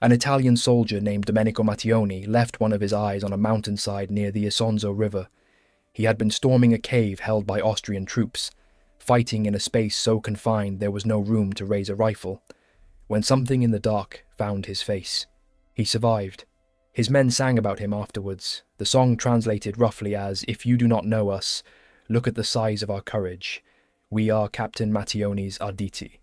An Italian soldier named Domenico Mattioni left one of his eyes on a mountainside near the Isonzo River. He had been storming a cave held by Austrian troops, fighting in a space so confined there was no room to raise a rifle, when something in the dark found his face. He survived. His men sang about him afterwards. The song translated roughly as, "If you do not know us, look at the size of our courage. We are Captain Mattioni's Arditi."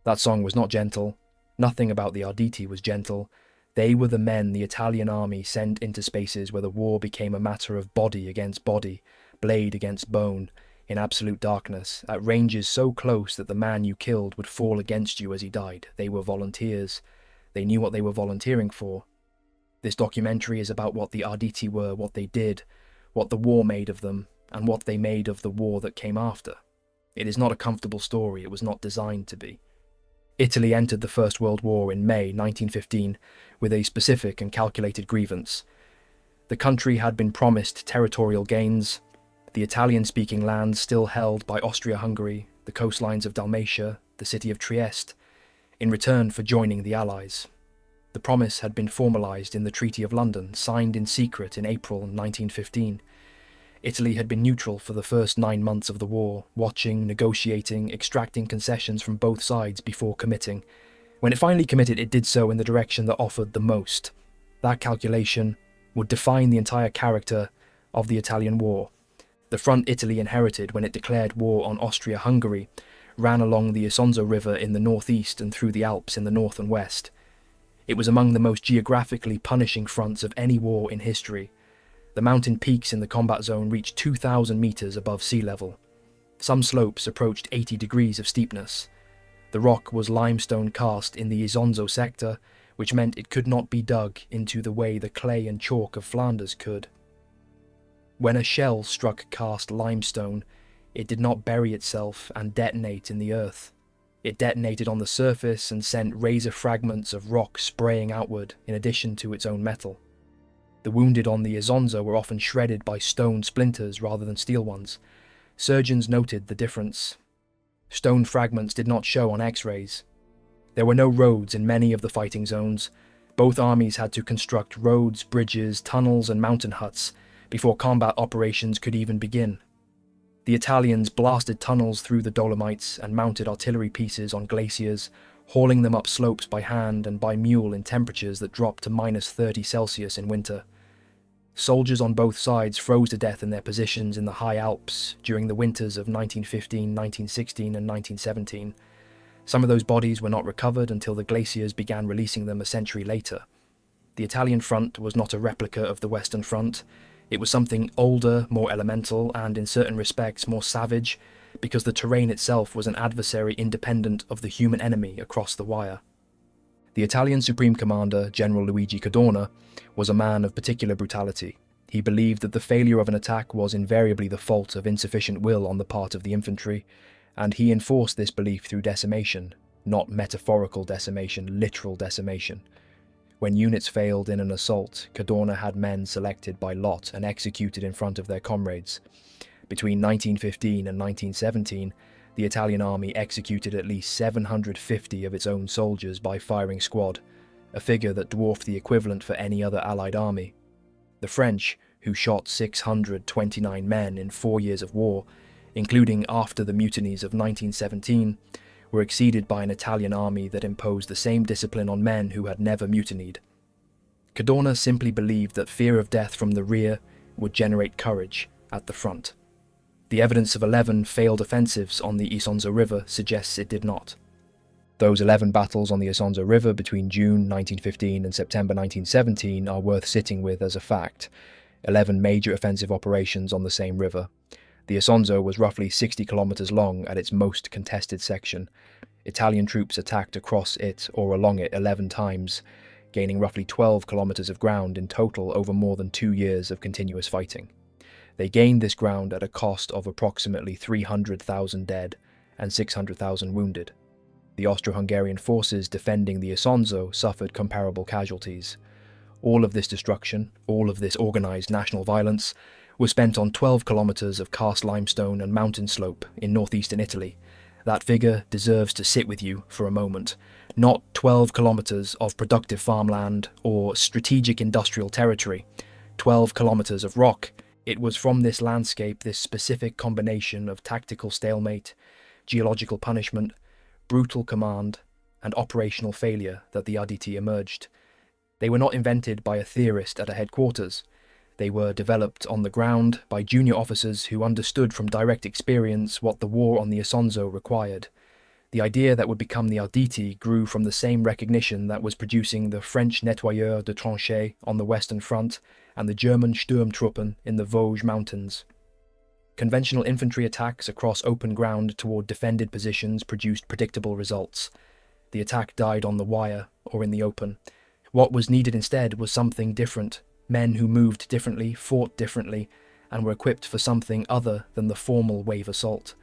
That song was not gentle. Nothing about the Arditi was gentle. They were the men the Italian army sent into spaces where the war became a matter of body against body, blade against bone, in absolute darkness, at ranges so close that the man you killed would fall against you as he died. They were volunteers. They knew what they were volunteering for. This documentary is about what the Arditi were, what they did, what the war made of them, and what they made of the war that came after. It is not a comfortable story. It was not designed to be. Italy entered the First World War in May 1915 with a specific and calculated grievance. The country had been promised territorial gains, the Italian-speaking lands still held by Austria-Hungary, the coastlines of Dalmatia, the city of Trieste, in return for joining the Allies. The promise had been formalised in the Treaty of London, signed in secret in April 1915. Italy had been neutral for the first 9 months of the war, watching, negotiating, extracting concessions from both sides before committing. When it finally committed, it did so in the direction that offered the most. That calculation would define the entire character of the Italian war. The front Italy inherited when it declared war on Austria-Hungary ran along the Isonzo River in the northeast and through the Alps in the north and west. It was among the most geographically punishing fronts of any war in history. The mountain peaks in the combat zone reached 2,000 meters above sea level. Some slopes approached 80 degrees of steepness. The rock was limestone cast in the Isonzo sector, which meant it could not be dug into the way the clay and chalk of Flanders could. When a shell struck cast limestone, it did not bury itself and detonate in the earth. It detonated on the surface and sent razor fragments of rock spraying outward in addition to its own metal. The wounded on the Isonzo were often shredded by stone splinters rather than steel ones. Surgeons noted the difference. Stone fragments did not show on X-rays. There were no roads in many of the fighting zones. Both armies had to construct roads, bridges, tunnels and mountain huts before combat operations could even begin. The Italians blasted tunnels through the Dolomites and mounted artillery pieces on glaciers, hauling them up slopes by hand and by mule in temperatures that dropped to -30°C in winter. Soldiers on both sides froze to death in their positions in the high Alps during the winters of 1915, 1916 and 1917. Some of those bodies were not recovered until the glaciers began releasing them a century later. The Italian front was not a replica of the Western Front. It was something older, more elemental, and in certain respects more savage, because the terrain itself was an adversary independent of the human enemy across the wire. The Italian Supreme Commander, General Luigi Cadorna, was a man of particular brutality. He believed that the failure of an attack was invariably the fault of insufficient will on the part of the infantry, and he enforced this belief through decimation, not metaphorical decimation, literal decimation. When units failed in an assault, Cadorna had men selected by lot and executed in front of their comrades. Between 1915 and 1917, the Italian army executed at least 750 of its own soldiers by firing squad, a figure that dwarfed the equivalent for any other Allied army. The French, who shot 629 men in 4 years of war, including after the mutinies of 1917, were exceeded by an Italian army that imposed the same discipline on men who had never mutinied. Cadorna simply believed that fear of death from the rear would generate courage at the front. The evidence of 11 failed offensives on the Isonzo River suggests it did not. Those 11 battles on the Isonzo River between June 1915 and September 1917 are worth sitting with as a fact. 11 major offensive operations on the same river. The Isonzo was roughly 60 kilometers long at its most contested section. Italian troops attacked across it or along it 11 times, gaining roughly 12 kilometers of ground in total over more than 2 years of continuous fighting. They gained this ground at a cost of approximately 300,000 dead and 600,000 wounded. The Austro-Hungarian forces defending the Isonzo suffered comparable casualties. All of this destruction, all of this organised national violence, was spent on 12 kilometers of cast limestone and mountain slope in northeastern Italy. That figure deserves to sit with you for a moment. Not 12 kilometers of productive farmland or strategic industrial territory, 12 kilometers of rock. It was from this landscape, this specific combination of tactical stalemate, geological punishment, brutal command, and operational failure that the Arditi emerged. They were not invented by a theorist at a headquarters. They were developed on the ground by junior officers who understood from direct experience what the war on the Isonzo required. The idea that would become the Arditi grew from the same recognition that was producing the French nettoyeurs de tranchées on the Western Front and the German Sturmtruppen in the Vosges Mountains. Conventional infantry attacks across open ground toward defended positions produced predictable results. The attack died on the wire or in the open. What was needed instead was something different. Men who moved differently, fought differently, and were equipped for something other than the formal wave assault.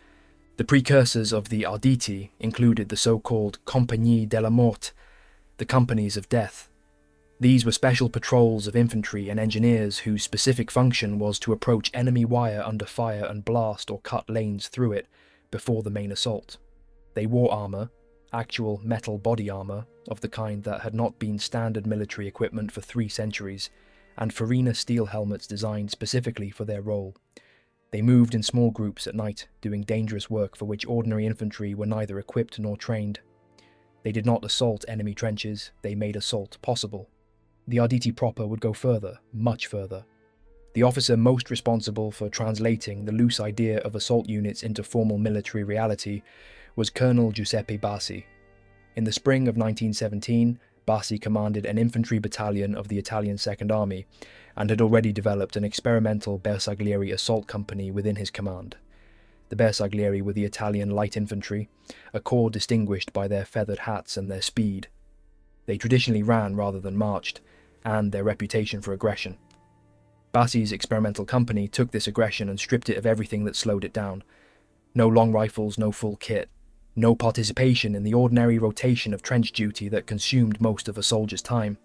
The precursors of the Arditi included the so-called Compagnie de la Mort, the companies of death. These were special patrols of infantry and engineers whose specific function was to approach enemy wire under fire and blast or cut lanes through it before the main assault. They wore armour, actual metal body armour, of the kind that had not been standard military equipment for 3 centuries, and Farina steel helmets designed specifically for their role. They moved in small groups at night, doing dangerous work for which ordinary infantry were neither equipped nor trained. They did not assault enemy trenches, they made assault possible. The Arditi proper would go further, much further. The officer most responsible for translating the loose idea of assault units into formal military reality was Colonel Giuseppe Bassi. In the spring of 1917, Bassi commanded an infantry battalion of the Italian Second Army and had already developed an experimental Bersaglieri assault company within his command. The Bersaglieri were the Italian light infantry, a corps distinguished by their feathered hats and their speed. They traditionally ran rather than marched, and their reputation for aggression. Bassi's experimental company took this aggression and stripped it of everything that slowed it down. No long rifles, no full kit. No participation in the ordinary rotation of trench duty that consumed most of a soldier's time.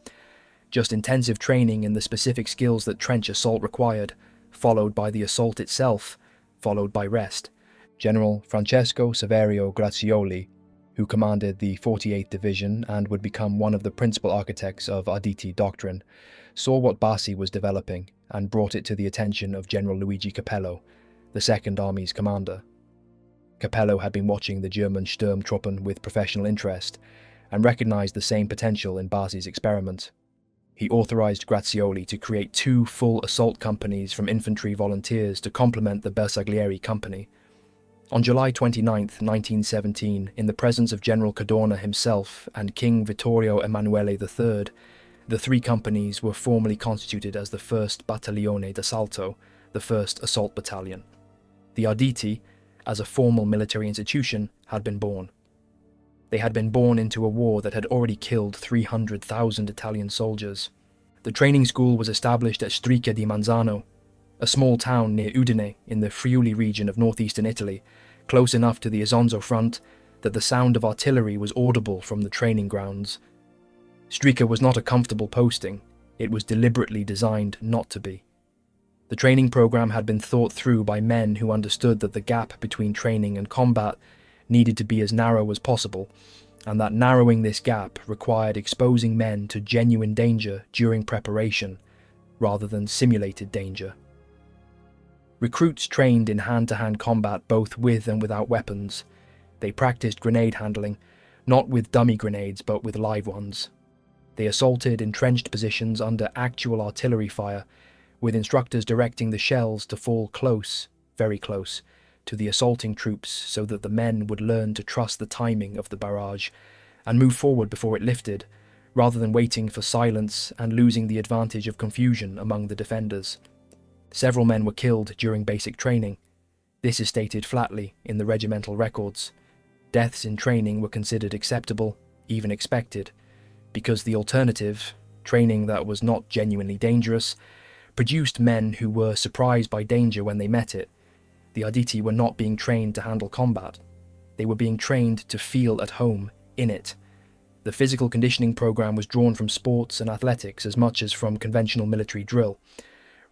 Just intensive training in the specific skills that trench assault required, followed by the assault itself, followed by rest. General Francesco Saverio Grazioli, who commanded the 48th Division and would become one of the principal architects of Arditi doctrine, saw what Bassi was developing and brought it to the attention of General Luigi Capello, the Second Army's commander. Capello had been watching the German Sturmtruppen with professional interest and recognized the same potential in Bassi's experiment. He authorized Grazioli to create 2 full assault companies from infantry volunteers to complement the Bersaglieri company. On July 29, 1917, in the presence of General Cadorna himself and King Vittorio Emanuele III, the 3 companies were formally constituted as the 1st Battaglione d'Assalto, the 1st Assault Battalion. The Arditi, as a formal military institution, had been born. They had been born into a war that had already killed 300,000 Italian soldiers. The training school was established at Strica di Manzano, a small town near Udine in the Friuli region of northeastern Italy, close enough to the Isonzo front that the sound of artillery was audible from the training grounds. Strica was not a comfortable posting. It was deliberately designed not to be. The training program had been thought through by men who understood that the gap between training and combat needed to be as narrow as possible, and that narrowing this gap required exposing men to genuine danger during preparation, rather than simulated danger. Recruits trained in hand-to-hand combat both with and without weapons. They practiced grenade handling, not with dummy grenades but with live ones. They assaulted entrenched positions under actual artillery fire, with instructors directing the shells to fall close, very close, to the assaulting troops so that the men would learn to trust the timing of the barrage and move forward before it lifted, rather than waiting for silence and losing the advantage of confusion among the defenders. Several men were killed during basic training. This is stated flatly in the regimental records. Deaths in training were considered acceptable, even expected, because the alternative, training that was not genuinely dangerous, produced men who were surprised by danger when they met it. The Arditi were not being trained to handle combat. They were being trained to feel at home in it. The physical conditioning program was drawn from sports and athletics as much as from conventional military drill.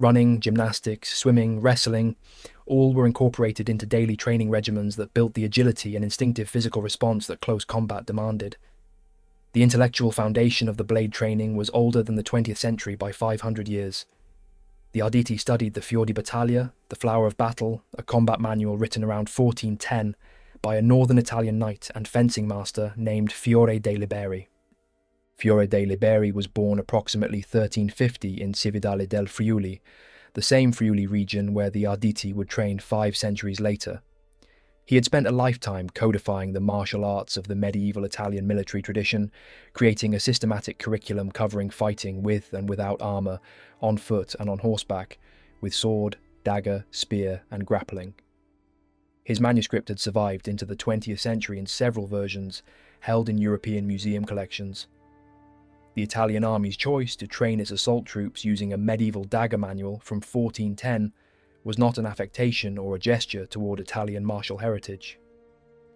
Running, gymnastics, swimming, wrestling, all were incorporated into daily training regimens that built the agility and instinctive physical response that close combat demanded. The intellectual foundation of the blade training was older than the 20th century by 500 years. The Arditi studied the Fior di Battaglia, the Flower of Battle, a combat manual written around 1410 by a northern Italian knight and fencing master named Fiore dei Liberi. Fiore dei Liberi was born approximately 1350 in Cividale del Friuli, the same Friuli region where the Arditi would train 5 centuries later. He had spent a lifetime codifying the martial arts of the medieval Italian military tradition, creating a systematic curriculum covering fighting with and without armour, on foot and on horseback, with sword, dagger, spear and grappling. His manuscript had survived into the 20th century in several versions, held in European museum collections. The Italian army's choice to train its assault troops using a medieval dagger manual from 1410 was not an affectation or a gesture toward Italian martial heritage.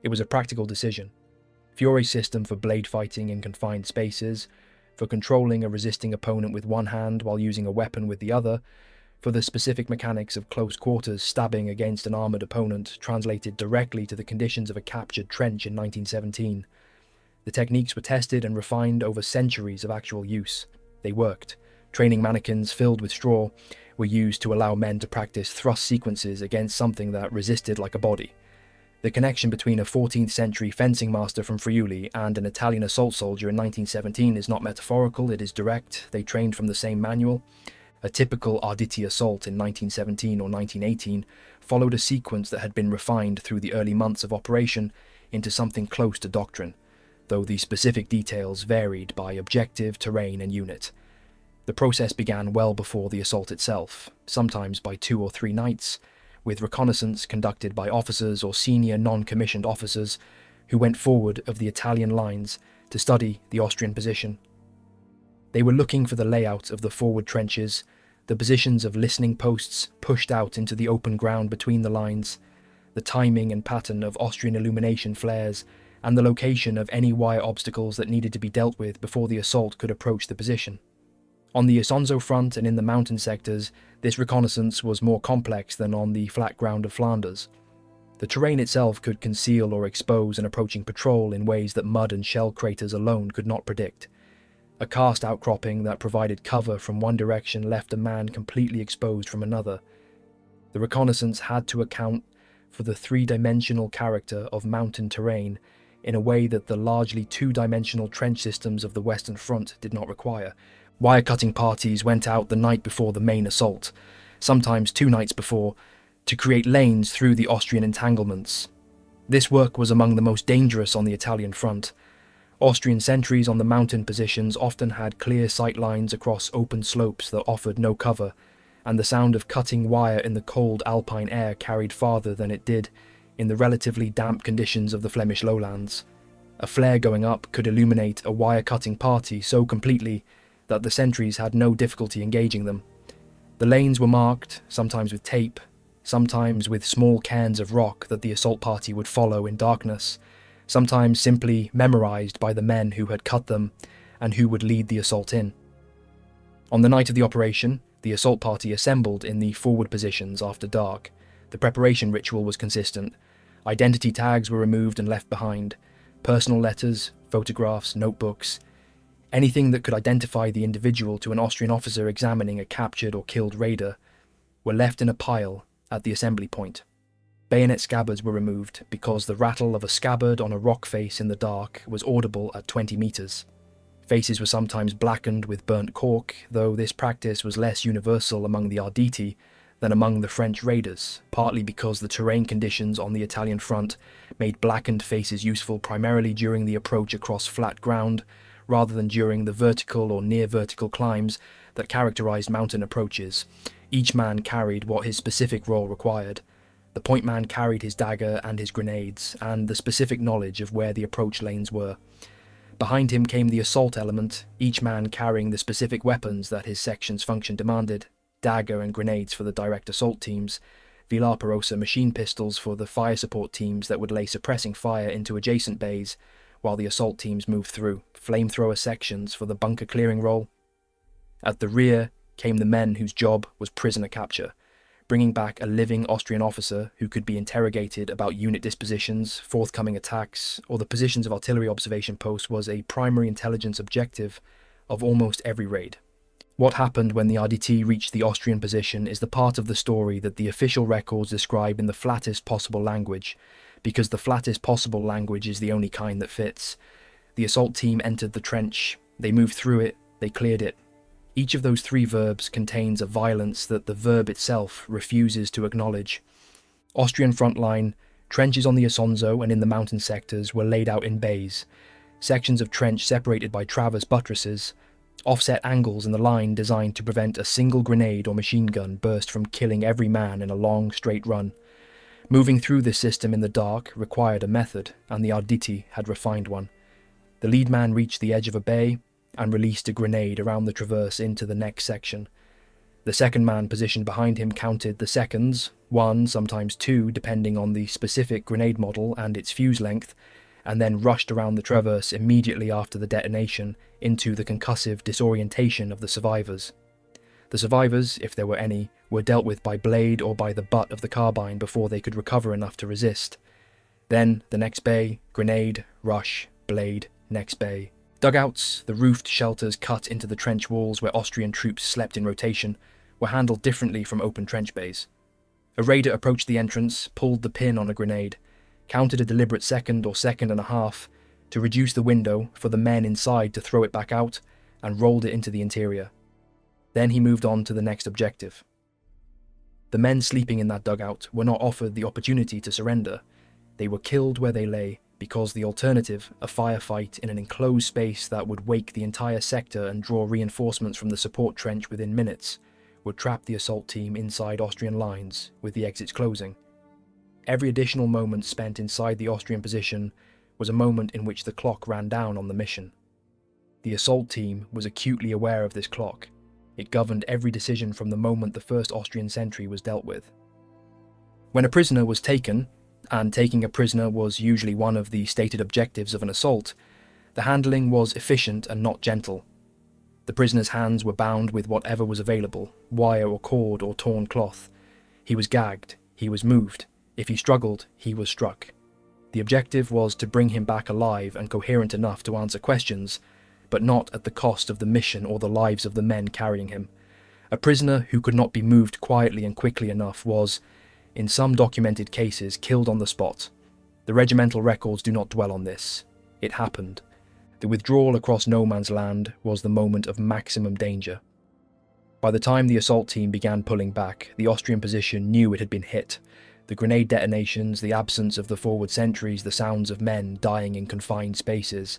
It was a practical decision. Fiore's system for blade fighting in confined spaces, for controlling a resisting opponent with one hand while using a weapon with the other, for the specific mechanics of close quarters stabbing against an armoured opponent translated directly to the conditions of a captured trench in 1917. The techniques were tested and refined over centuries of actual use. They worked. Training mannequins filled with straw were used to allow men to practice thrust sequences against something that resisted like a body. The connection between a 14th century fencing master from Friuli and an Italian assault soldier in 1917 is not metaphorical, it is direct. They trained from the same manual. A typical Arditi assault in 1917 or 1918 followed a sequence that had been refined through the early months of operation into something close to doctrine, though the specific details varied by objective, terrain and unit. The process began well before the assault itself, sometimes by 2 or 3 nights, with reconnaissance conducted by officers or senior non-commissioned officers who went forward of the Italian lines to study the Austrian position. They were looking for the layout of the forward trenches, the positions of listening posts pushed out into the open ground between the lines, the timing and pattern of Austrian illumination flares, and the location of any wire obstacles that needed to be dealt with before the assault could approach the position. On the Isonzo front and in the mountain sectors, this reconnaissance was more complex than on the flat ground of Flanders. The terrain itself could conceal or expose an approaching patrol in ways that mud and shell craters alone could not predict. A karst outcropping that provided cover from one direction left a man completely exposed from another. The reconnaissance had to account for the 3-dimensional character of mountain terrain in a way that the largely 2-dimensional trench systems of the Western Front did not require. Wire-cutting parties went out the night before the main assault, sometimes 2 nights before, to create lanes through the Austrian entanglements. This work was among the most dangerous on the Italian front. Austrian sentries on the mountain positions often had clear sight lines across open slopes that offered no cover, and the sound of cutting wire in the cold alpine air carried farther than it did in the relatively damp conditions of the Flemish lowlands. A flare going up could illuminate a wire-cutting party so completely that the sentries had no difficulty engaging them. The lanes were marked, sometimes with tape, sometimes with small cairns of rock that the assault party would follow in darkness, sometimes simply memorized by the men who had cut them and who would lead the assault in. On the night of the operation, the assault party assembled in the forward positions after dark. The preparation ritual was consistent. Identity tags were removed and left behind. Personal letters, photographs, notebooks, anything that could identify the individual to an Austrian officer examining a captured or killed raider, were left in a pile at the assembly point. Bayonet scabbards were removed because the rattle of a scabbard on a rock face in the dark was audible at 20 meters. Faces were sometimes blackened with burnt cork, though this practice was less universal among the Arditi than among the French raiders, partly because the terrain conditions on the Italian front made blackened faces useful primarily during the approach across flat ground, rather than during the vertical or near-vertical climbs that characterized mountain approaches. Each man carried what his specific role required. The point man carried his dagger and his grenades, and the specific knowledge of where the approach lanes were. Behind him came the assault element, each man carrying the specific weapons that his section's function demanded: dagger and grenades for the direct assault teams, Villar Perosa machine pistols for the fire support teams that would lay suppressing fire into adjacent bays, while the assault teams moved through, flamethrower sections for the bunker clearing role. At the rear came the men whose job was prisoner capture, Bringing back a living Austrian officer who could be interrogated about unit dispositions, forthcoming attacks, or the positions of artillery observation posts was a primary intelligence objective of almost every raid. What happened when the Arditi reached the Austrian position is the part of the story that the official records describe in the flattest possible language, because the flattest possible language is the only kind that fits. The assault team entered the trench, they moved through it, they cleared it. Each of those three verbs contains a violence that the verb itself refuses to acknowledge. Austrian front line, trenches on the Isonzo and in the mountain sectors were laid out in bays, sections of trench separated by traverse buttresses, offset angles in the line designed to prevent a single grenade or machine gun burst from killing every man in a long, straight run. Moving through this system in the dark required a method, and the Arditi had refined one. The lead man reached the edge of a bay and released a grenade around the traverse into the next section. The second man positioned behind him counted the seconds, one, sometimes two, depending on the specific grenade model and its fuse length, and then rushed around the traverse immediately after the detonation into the concussive disorientation of the survivors. The survivors, if there were any, were dealt with by blade or by the butt of the carbine before they could recover enough to resist. Then, the next bay, grenade, rush, blade, next bay. Dugouts, the roofed shelters cut into the trench walls where Austrian troops slept in rotation, were handled differently from open trench bays. A raider approached the entrance, pulled the pin on a grenade, counted a deliberate second or second and a half to reduce the window for the men inside to throw it back out, and rolled it into the interior. Then he moved on to the next objective. The men sleeping in that dugout were not offered the opportunity to surrender. They were killed where they lay, because the alternative, a firefight in an enclosed space that would wake the entire sector and draw reinforcements from the support trench within minutes, would trap the assault team inside Austrian lines, with the exits closing. Every additional moment spent inside the Austrian position was a moment in which the clock ran down on the mission. The assault team was acutely aware of this clock. It governed every decision from the moment the first Austrian sentry was dealt with. When a prisoner was taken, and taking a prisoner was usually one of the stated objectives of an assault, the handling was efficient and not gentle. The prisoner's hands were bound with whatever was available, wire or cord or torn cloth. He was gagged, he was moved. If he struggled, he was struck. The objective was to bring him back alive and coherent enough to answer questions, but not at the cost of the mission or the lives of the men carrying him. A prisoner who could not be moved quietly and quickly enough was, in some documented cases, killed on the spot. The regimental records do not dwell on this. It happened. The withdrawal across no man's land was the moment of maximum danger. By the time the assault team began pulling back, the Austrian position knew it had been hit. The grenade detonations, the absence of the forward sentries, the sounds of men dying in confined spaces.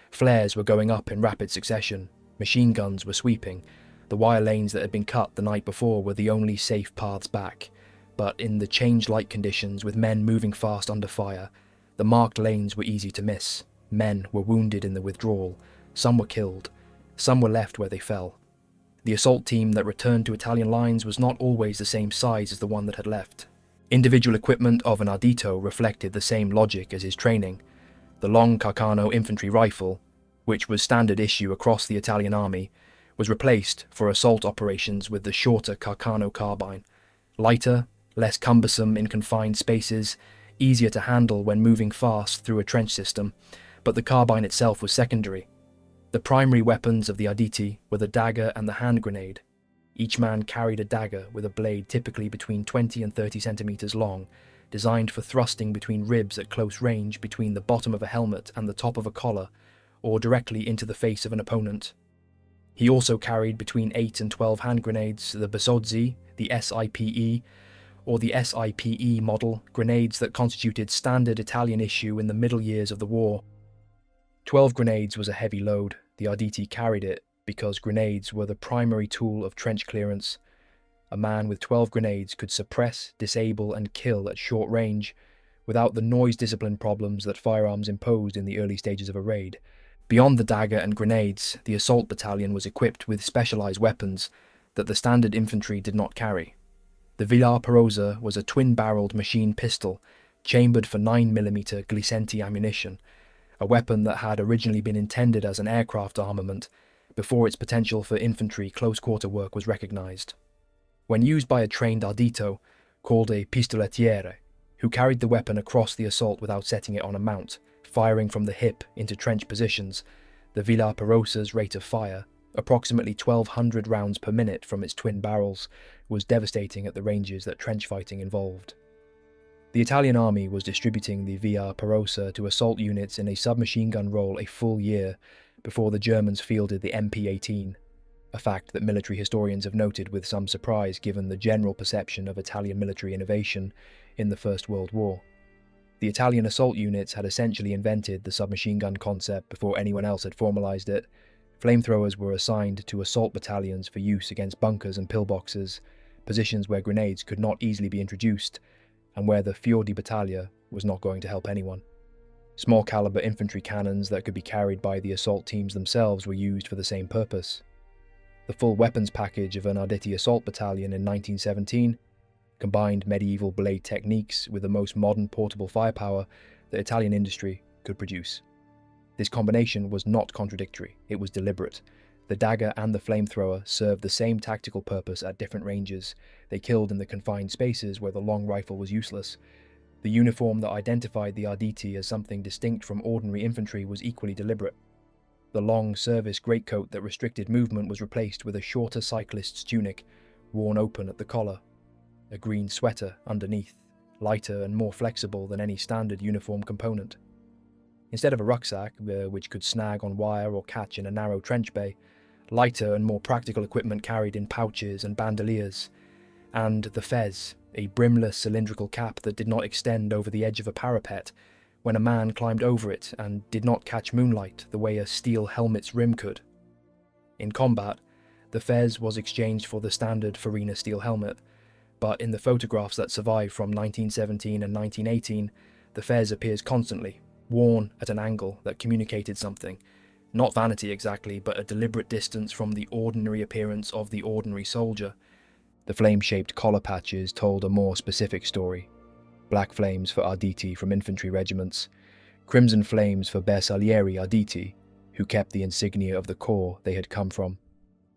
Flares were going up in rapid succession. Machine guns were sweeping. The wire lanes that had been cut the night before were the only safe paths back. But in the changed light conditions, with men moving fast under fire, the marked lanes were easy to miss. Men were wounded in the withdrawal. Some were killed. Some were left where they fell. The assault team that returned to Italian lines was not always the same size as the one that had left. Individual equipment of an Ardito reflected the same logic as his training. The long Carcano infantry rifle, which was standard issue across the Italian army, was replaced for assault operations with the shorter Carcano carbine. Lighter, less cumbersome in confined spaces, easier to handle when moving fast through a trench system, but the carbine itself was secondary. The primary weapons of the Arditi were the dagger and the hand grenade. Each man carried a dagger with a blade typically between 20 and 30 centimeters long, designed for thrusting between ribs at close range between the bottom of a helmet and the top of a collar, or directly into the face of an opponent. He also carried between 8 and 12 hand grenades, the Basozzi, the SIPE, or the SIPE model, grenades that constituted standard Italian issue in the middle years of the war. 12 grenades was a heavy load. The Arditi carried it because grenades were the primary tool of trench clearance. A man with 12 grenades could suppress, disable and kill at short range without the noise discipline problems that firearms imposed in the early stages of a raid. Beyond the dagger and grenades, the assault battalion was equipped with specialized weapons that the standard infantry did not carry. The Villar Perosa was a twin-barreled machine pistol, chambered for 9mm Glisenti ammunition, a weapon that had originally been intended as an aircraft armament before its potential for infantry close-quarter work was recognized. When used by a trained ardito, called a pistolettiere, who carried the weapon across the assault without setting it on a mount, firing from the hip into trench positions, the Villa Perosa's rate of fire, approximately 1,200 rounds per minute from its twin barrels, was devastating at the ranges that trench fighting involved. The Italian army was distributing the Villa Perosa to assault units in a submachine gun role a full year before the Germans fielded the MP-18, a fact that military historians have noted with some surprise given the general perception of Italian military innovation in the First World War. The Italian assault units had essentially invented the submachine gun concept before anyone else had formalized it. Flamethrowers were assigned to assault battalions for use against bunkers and pillboxes, positions where grenades could not easily be introduced, and where the Fior di Battaglia was not going to help anyone. Small caliber infantry cannons that could be carried by the assault teams themselves were used for the same purpose. The full weapons package of an Arditi assault battalion in 1917 combined medieval blade techniques with the most modern portable firepower that Italian industry could produce. This combination was not contradictory, it was deliberate. The dagger and the flamethrower served the same tactical purpose at different ranges. They killed in the confined spaces where the long rifle was useless. The uniform that identified the Arditi as something distinct from ordinary infantry was equally deliberate. The long service greatcoat that restricted movement was replaced with a shorter cyclist's tunic, worn open at the collar. A green sweater underneath, lighter and more flexible than any standard uniform component. Instead of a rucksack, which could snag on wire or catch in a narrow trench bay, lighter and more practical equipment carried in pouches and bandoliers, and the fez, a brimless cylindrical cap that did not extend over the edge of a parapet when a man climbed over it and did not catch moonlight the way a steel helmet's rim could. In combat, the fez was exchanged for the standard Farina steel helmet, but in the photographs that survive from 1917 and 1918, the fez appears constantly, worn at an angle that communicated something. Not vanity exactly, but a deliberate distance from the ordinary appearance of the ordinary soldier. The flame-shaped collar patches told a more specific story. Black flames for Arditi from infantry regiments, crimson flames for Bersaglieri Arditi, who kept the insignia of the corps they had come from,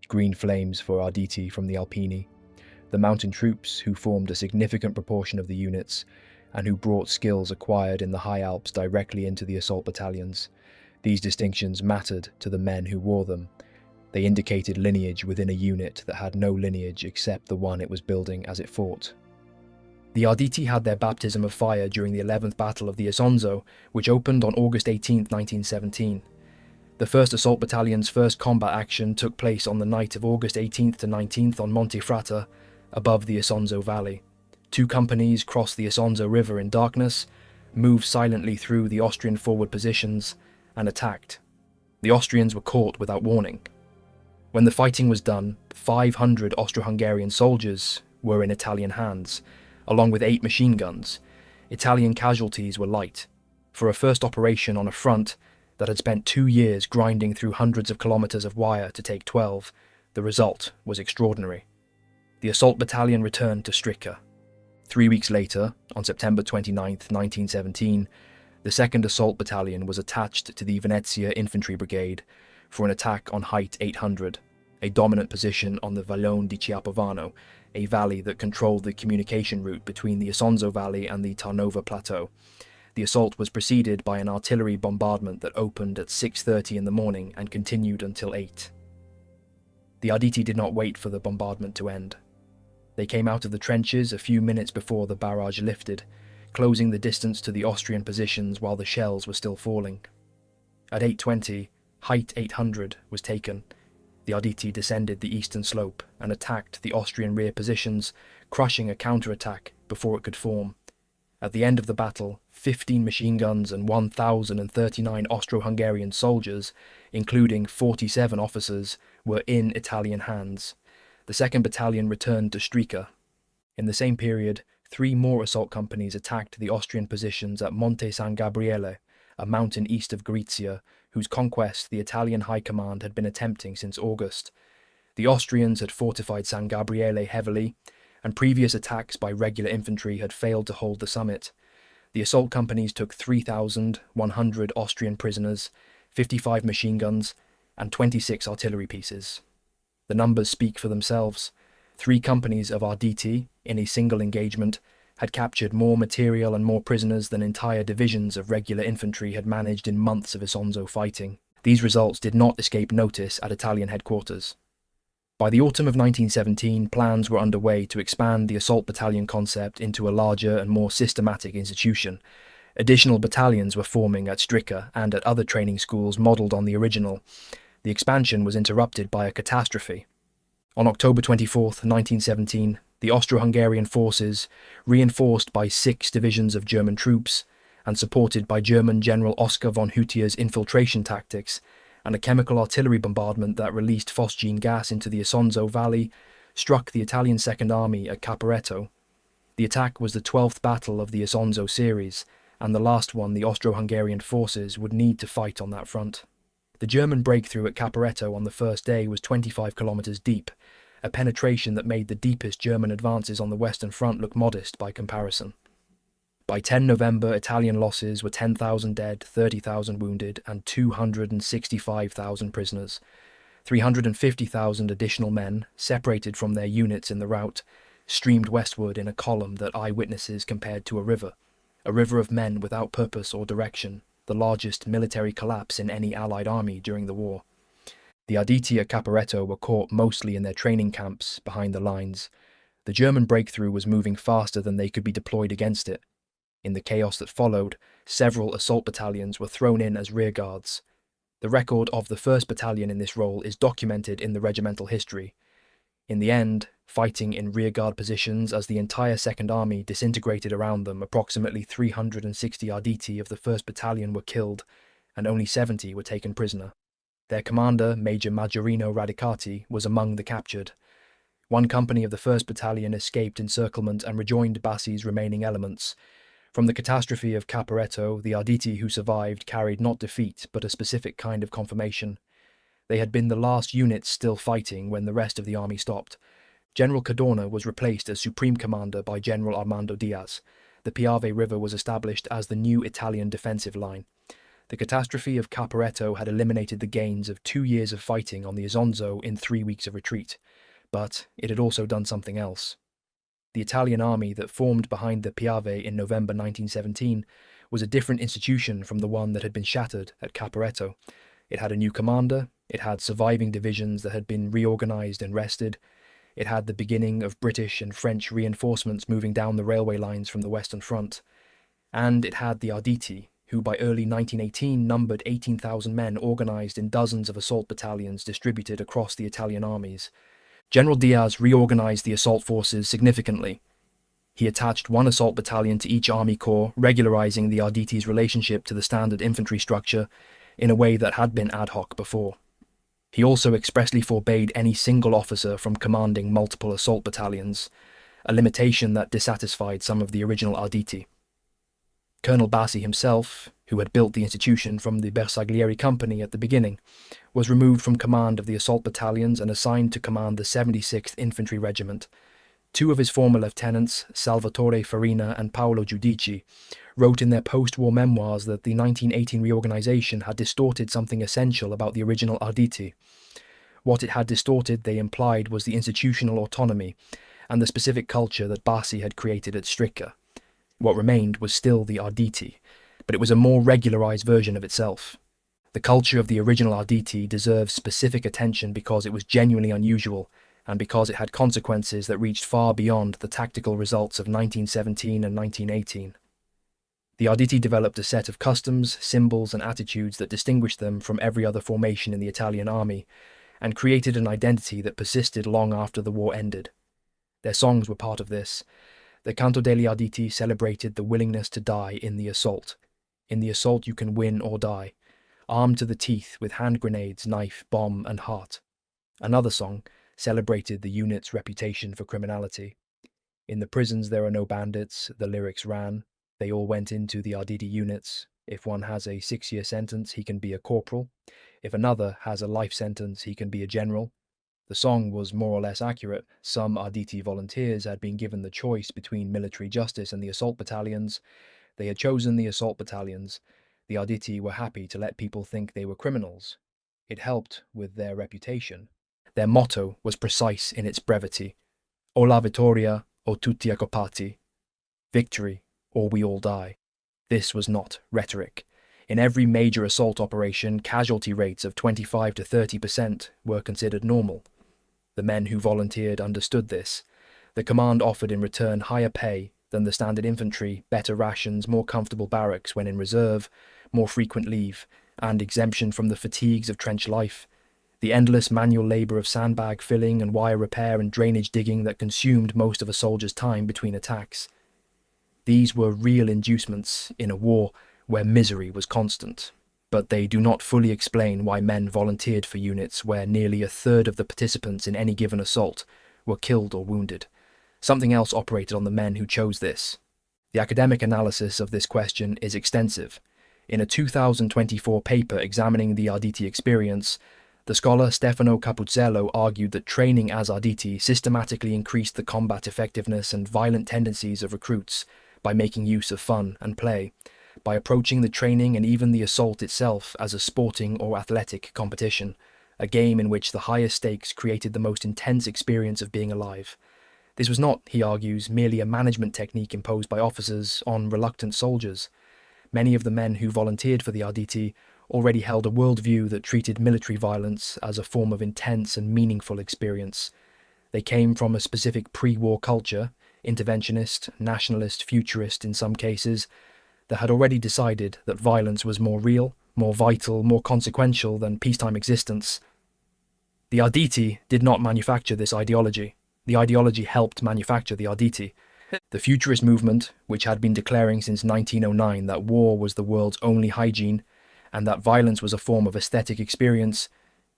green flames for Arditi from the Alpini, the mountain troops who formed a significant proportion of the units, and who brought skills acquired in the High Alps directly into the assault battalions. These distinctions mattered to the men who wore them. They indicated lineage within a unit that had no lineage except the one it was building as it fought. The Arditi had their baptism of fire during the 11th Battle of the Isonzo, which opened on August 18, 1917. The 1st Assault Battalion's first combat action took place on the night of August 18th to 19th on Monte Frata, above the Isonzo Valley. 2 companies crossed the Isonzo River in darkness, moved silently through the Austrian forward positions, and attacked. The Austrians were caught without warning. When the fighting was done, 500 Austro-Hungarian soldiers were in Italian hands, along with 8 machine guns. Italian casualties were light. For a first operation on a front that had spent 2 years grinding through hundreds of kilometers of wire to take 12, the result was extraordinary. The assault battalion returned to Strica. 3 weeks later, on September 29, 1917, the 2nd Assault Battalion was attached to the Venezia Infantry Brigade for an attack on Height 800, a dominant position on the Vallone di Chiapovano, a valley that controlled the communication route between the Isonzo Valley and the Tarnova Plateau. The assault was preceded by an artillery bombardment that opened at 6:30 in the morning and continued until 8. The Arditi did not wait for the bombardment to end. They came out of the trenches a few minutes before the barrage lifted, closing the distance to the Austrian positions while the shells were still falling. At 8:20, Height 800 was taken. The Arditi descended the eastern slope and attacked the Austrian rear positions, crushing a counterattack before it could form. At the end of the battle, 15 machine guns and 1,039 Austro-Hungarian soldiers, including 47 officers, were in Italian hands. The 2nd Battalion returned to Strica. In the same period, 3 more assault companies attacked the Austrian positions at Monte San Gabriele, a mountain east of Gorizia, whose conquest the Italian High Command had been attempting since August. The Austrians had fortified San Gabriele heavily, and previous attacks by regular infantry had failed to hold the summit. The assault companies took 3,100 Austrian prisoners, 55 machine guns, and 26 artillery pieces. The numbers speak for themselves. 3 companies of Arditi, in a single engagement, had captured more material and more prisoners than entire divisions of regular infantry had managed in months of Isonzo fighting. These results did not escape notice at Italian headquarters. By the autumn of 1917, plans were underway to expand the assault battalion concept into a larger and more systematic institution. Additional battalions were forming at Stricka and at other training schools modelled on the original. The expansion was interrupted by a catastrophe. On October 24, 1917, the Austro-Hungarian forces, reinforced by 6 divisions of German troops and supported by German General Oskar von Hütter's infiltration tactics and a chemical artillery bombardment that released phosgene gas into the Isonzo Valley, struck the Italian Second Army at Caporetto. The attack was the 12th battle of the Isonzo series, and the last one the Austro-Hungarian forces would need to fight on that front. The German breakthrough at Caporetto on the first day was 25 kilometres deep, a penetration that made the deepest German advances on the Western Front look modest by comparison. By 10 November, Italian losses were 10,000 dead, 30,000 wounded, and 265,000 prisoners. 350,000 additional men, separated from their units in the rout, streamed westward in a column that eyewitnesses compared to a river of men without purpose or direction, the largest military collapse in any Allied army during the war. The Arditi at Caporetto were caught mostly in their training camps behind the lines. The German breakthrough was moving faster than they could be deployed against it. In the chaos that followed, several assault battalions were thrown in as rearguards. The record of the 1st Battalion in this role is documented in the regimental history. In the end, fighting in rearguard positions as the entire Second Army disintegrated around them, approximately 360 Arditi of the 1st Battalion were killed, and only 70 were taken prisoner. Their commander, Major Maggiorino Radicati, was among the captured. 1 company of the 1st Battalion escaped encirclement and rejoined Bassi's remaining elements. From the catastrophe of Caporetto, the Arditi who survived carried not defeat but a specific kind of confirmation. They had been the last units still fighting when the rest of the army stopped. General Cadorna was replaced as Supreme Commander by General Armando Diaz. The Piave River was established as the new Italian defensive line. The catastrophe of Caporetto had eliminated the gains of 2 years of fighting on the Isonzo in 3 weeks of retreat, but it had also done something else. The Italian army that formed behind the Piave in November 1917 was a different institution from the one that had been shattered at Caporetto. It had a new commander, it had surviving divisions that had been reorganized and rested, it had the beginning of British and French reinforcements moving down the railway lines from the Western Front, and it had the Arditi, who by early 1918 numbered 18,000 men organized in dozens of assault battalions distributed across the Italian armies. General Diaz reorganized the assault forces significantly. He attached 1 assault battalion to each army corps, regularizing the Arditi's relationship to the standard infantry structure in a way that had been ad hoc before. He also expressly forbade any single officer from commanding multiple assault battalions, a limitation that dissatisfied some of the original Arditi. Colonel Bassi himself, who had built the institution from the Bersaglieri Company at the beginning, was removed from command of the assault battalions and assigned to command the 76th Infantry Regiment. 2 of his former lieutenants, Salvatore Farina and Paolo Giudici, wrote in their post-war memoirs that the 1918 reorganization had distorted something essential about the original Arditi. What it had distorted, they implied, was the institutional autonomy and the specific culture that Bassi had created at Stricka. What remained was still the Arditi, but it was a more regularized version of itself. The culture of the original Arditi deserves specific attention because it was genuinely unusual and because it had consequences that reached far beyond the tactical results of 1917 and 1918. The Arditi developed a set of customs, symbols and attitudes that distinguished them from every other formation in the Italian army and created an identity that persisted long after the war ended. Their songs were part of this. The Canto degli Arditi celebrated the willingness to die in the assault. In the assault you can win or die, armed to the teeth with hand grenades, knife, bomb and heart. Another song celebrated the unit's reputation for criminality. In the prisons there are no bandits, the lyrics ran. They all went into the Arditi units. If one has a 6-year sentence, he can be a corporal. If another has a life sentence, he can be a general. The song was more or less accurate. Some Arditi volunteers had been given the choice between military justice and the assault battalions. They had chosen the assault battalions. The Arditi were happy to let people think they were criminals. It helped with their reputation. Their motto was precise in its brevity. O la vittoria o tutti accopati, victory or we all die. This was not rhetoric. In every major assault operation, casualty rates of 25 to 30% were considered normal. The men who volunteered understood this. The command offered in return higher pay than the standard infantry, better rations, more comfortable barracks when in reserve, more frequent leave, and exemption from the fatigues of trench life. The endless manual labour of sandbag filling and wire repair and drainage digging that consumed most of a soldier's time between attacks. These were real inducements in a war where misery was constant, but they do not fully explain why men volunteered for units where nearly a third of the participants in any given assault were killed or wounded. Something else operated on the men who chose this. The academic analysis of this question is extensive. In a 2024 paper examining the Arditi experience, the scholar Stefano Capuzzello argued that training as Arditi systematically increased the combat effectiveness and violent tendencies of recruits by making use of fun and play, by approaching the training and even the assault itself as a sporting or athletic competition, a game in which the highest stakes created the most intense experience of being alive. This was not, he argues, merely a management technique imposed by officers on reluctant soldiers. Many of the men who volunteered for the Arditi already held a worldview that treated military violence as a form of intense and meaningful experience. They came from a specific pre-war culture, interventionist, nationalist, futurist in some cases, that had already decided that violence was more real, more vital, more consequential than peacetime existence. The Arditi did not manufacture this ideology. The ideology helped manufacture the Arditi. The futurist movement, which had been declaring since 1909 that war was the world's only hygiene and that violence was a form of aesthetic experience,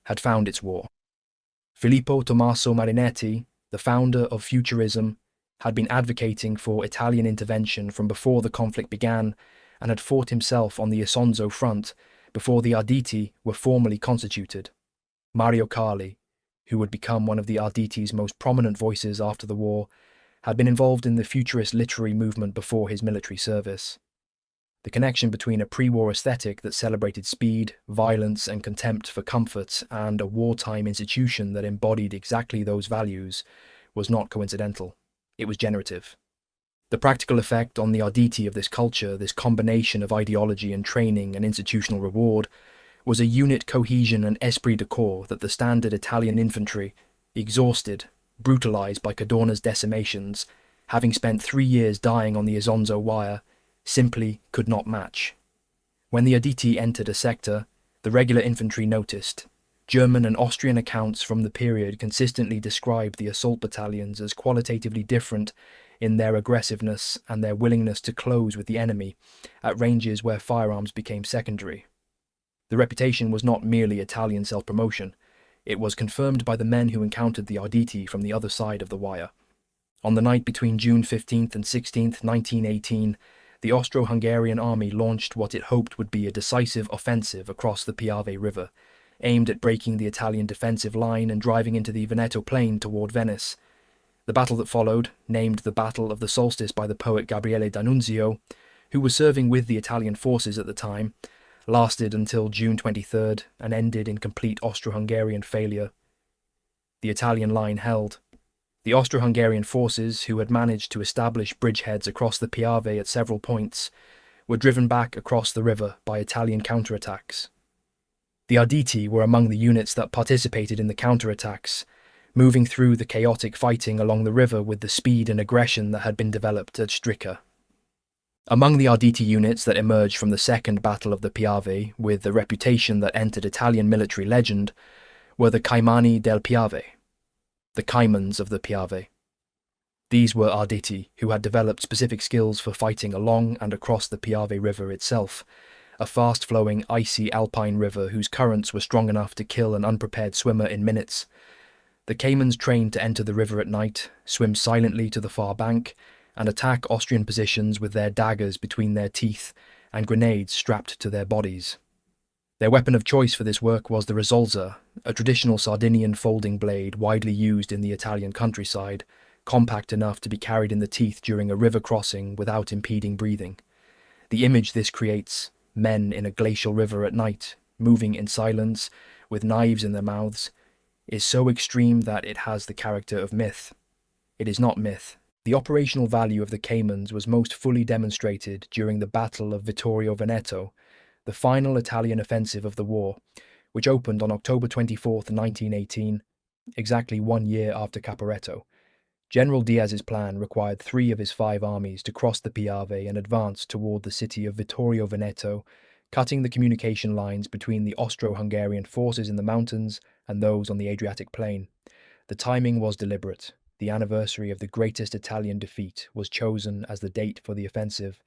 had found its war. Filippo Tommaso Marinetti, the founder of Futurism, had been advocating for Italian intervention from before the conflict began and had fought himself on the Isonzo front before the Arditi were formally constituted. Mario Carli, who would become one of the Arditi's most prominent voices after the war, had been involved in the futurist literary movement before his military service. The connection between a pre-war aesthetic that celebrated speed, violence, and contempt for comfort and a wartime institution that embodied exactly those values was not coincidental. It was generative. The practical effect on the Arditi of this culture, this combination of ideology and training and institutional reward, was a unit cohesion and esprit de corps that the standard Italian infantry, exhausted, brutalized by Cadorna's decimations, having spent 3 years dying on the Isonzo wire, simply could not match. When the Arditi entered a sector, the regular infantry noticed. German and Austrian accounts from the period consistently described the assault battalions as qualitatively different in their aggressiveness and their willingness to close with the enemy at ranges where firearms became secondary. The reputation was not merely Italian self-promotion. It was confirmed by the men who encountered the Arditi from the other side of the wire. On the night between June 15th and 16th, 1918, the Austro-Hungarian army launched what it hoped would be a decisive offensive across the Piave River, aimed at breaking the Italian defensive line and driving into the Veneto plain toward Venice. The battle that followed, named the Battle of the Solstice by the poet Gabriele D'Annunzio, who was serving with the Italian forces at the time, lasted until June 23rd and ended in complete Austro-Hungarian failure. The Italian line held. The Austro-Hungarian forces, who had managed to establish bridgeheads across the Piave at several points, were driven back across the river by Italian counterattacks. The Arditi were among the units that participated in the counterattacks, moving through the chaotic fighting along the river with the speed and aggression that had been developed at Strica. Among the Arditi units that emerged from the Second Battle of the Piave with the reputation that entered Italian military legend were the Caimani del Piave, the Caimans of the Piave. These were Arditi who had developed specific skills for fighting along and across the Piave River itself, a fast-flowing, icy alpine river whose currents were strong enough to kill an unprepared swimmer in minutes. The Caimans trained to enter the river at night, swim silently to the far bank, and attack Austrian positions with their daggers between their teeth and grenades strapped to their bodies. Their weapon of choice for this work was the risolza, a traditional Sardinian folding blade widely used in the Italian countryside, compact enough to be carried in the teeth during a river crossing without impeding breathing. The image this creates, men in a glacial river at night, moving in silence, with knives in their mouths, is so extreme that it has the character of myth. It is not myth. The operational value of the Caymans was most fully demonstrated during the Battle of Vittorio Veneto, the final Italian offensive of the war, which opened on October 24, 1918, exactly 1 year after Caporetto. General Diaz's plan required 3 of his 5 armies to cross the Piave and advance toward the city of Vittorio Veneto, cutting the communication lines between the Austro-Hungarian forces in the mountains and those on the Adriatic plain. The timing was deliberate. The anniversary of the greatest Italian defeat was chosen as the date for the offensive